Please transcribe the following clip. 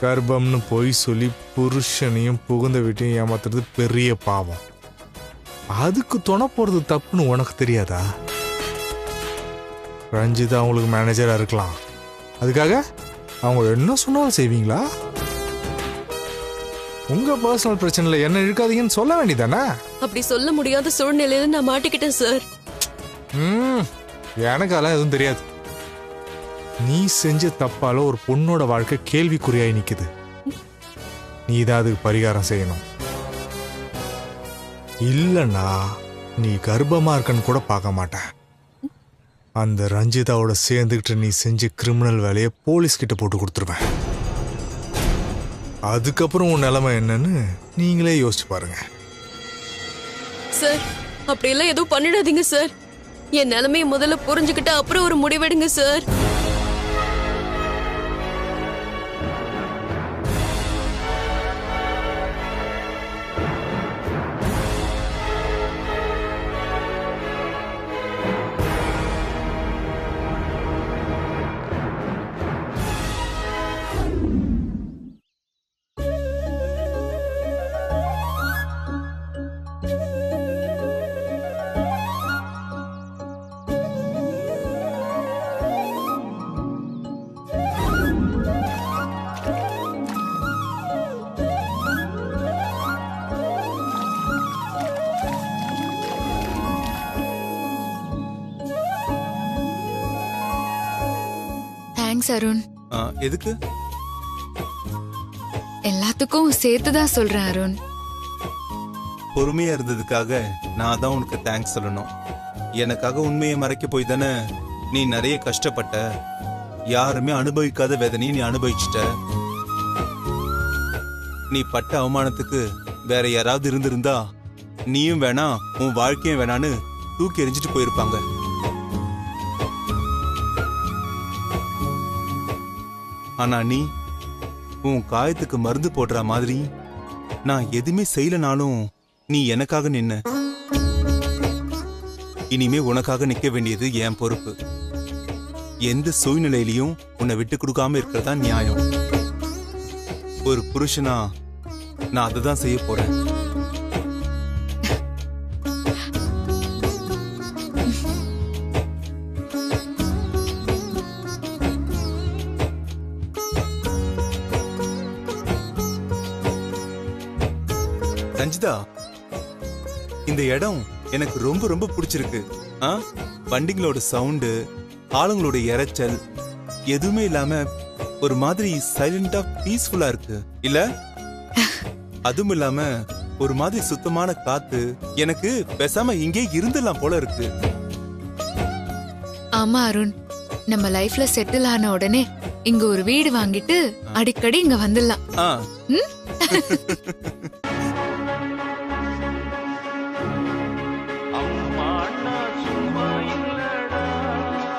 கர்ப்பம்னு பொய் சொல்லி புருஷனையும் புகுந்த வீட்டையும் ஏமாத்துறது பெரிய பாவம். அதுக்கு துணை போறது தப்புன்னு உனக்கு தெரியாதா? ரஞ்சிதா அவங்களுக்கு மேனேஜரா இருக்கலாம், அதுக்காக அவங்க என்ன சொன்னாலும் செய்வீங்களா? உங்க பர்சனல் பிரச்சனைல என்ன இழுக்காதீங்கன்னு சொல்ல வேண்டியதானே? அப்படி சொல்ல முடியாத சூழ்நிலையில நான் மாட்டிக்கிட்டேன் சார். எனக்கு அதெல்லாம் எதுவும் தெரியாது. நீ செஞ்ச தப்பால ஒரு பொண்ணோட வாழ்க்கை கேள்விக்குறியாய் நிக்குது. நீ தான் அதுக்கு பரிகாரம் செய்யணும். இல்லன்னா நீ கர்ப்பமா இருக்கன்னு கூட பார்க்க மாட்டேன். அந்த ரஞ்சிதாவோட சேர்ந்துக்கிட்டு நீ செஞ்ச கிரிமினல் வேலையை போலீஸ் கிட்ட போட்டு கொடுத்துருவேன். அதுக்கப்புறம் உன் நிலைமை என்னன்னு நீங்களே யோசிச்சு பாருங்க. சார் அப்படியெல்லாம் எதுவும் பண்ணிடாதீங்க சார். என் நிலைமையை முதல்ல புரிஞ்சுக்கிட்டு அப்புறம் ஒரு முடிவெடுங்க சார். தேங்க்ஸ் அருண். எதுக்கு? எல்லாத்துக்கும் சேர்த்துதான் சொல்றேன் அருண். பொறுமையா இருந்ததுக்காக நான் தான் உனக்கு தேங்க்ஸ் சொல்லணும். எனக்காக உண்மையை மறைக்க போய் தானே நீ நிறைய கஷ்டப்பட்ட. யாருமே அனுபவிக்காத வேதனையை நீ அனுபவிச்சுட்ட. நீ பட்ட அவமானத்துக்கு வேற யாராவது இருந்திருந்தா நீயும் வேணா உன் வாழ்க்கையும் வேணான்னு தூக்கி எறிஞ்சிட்டு போயிருப்பாங்க. ஆனா நீ உன் காயத்துக்கு மருந்து போடுற மாதிரி நான் எதுவுமே செய்யலனாலும் நீ எனக்காக நின்ன. இனிமே உனக்காக நிக்க வேண்டியது என் பொறுப்பு. எந்த சூழ்நிலையிலையும் உன்னை விட்டு கொடுக்காம இருக்கிறதா நியாயம். ஒரு புருஷனா நான் அதுதான் செய்ய போறேன். ரஞ்சிதா, இந்த இடம் எனக்கு ரொம்ப ரொம்ப பிடிச்சிருக்கு. வண்டிங்களோட சவுண்டு, ஆளுங்களோட இரைச்சல் எதுவுமே இல்லாம ஒரு மாதிரி சைலண்டா பீஸ்ஃபுல்லா இருக்கு இல்ல? அதுவும் இல்லாம ஒரு மாதிரி சுத்தமான காத்து. எனக்கு பேசாம இங்கே இருந்துடலாம் போல இருக்கு. ஆமா அருண், நம்ம லைஃப்ல செட்டில் ஆன உடனே இங்க ஒரு வீடு வாங்கிட்டு அடிக்கடி இங்க வந்துடலாம்.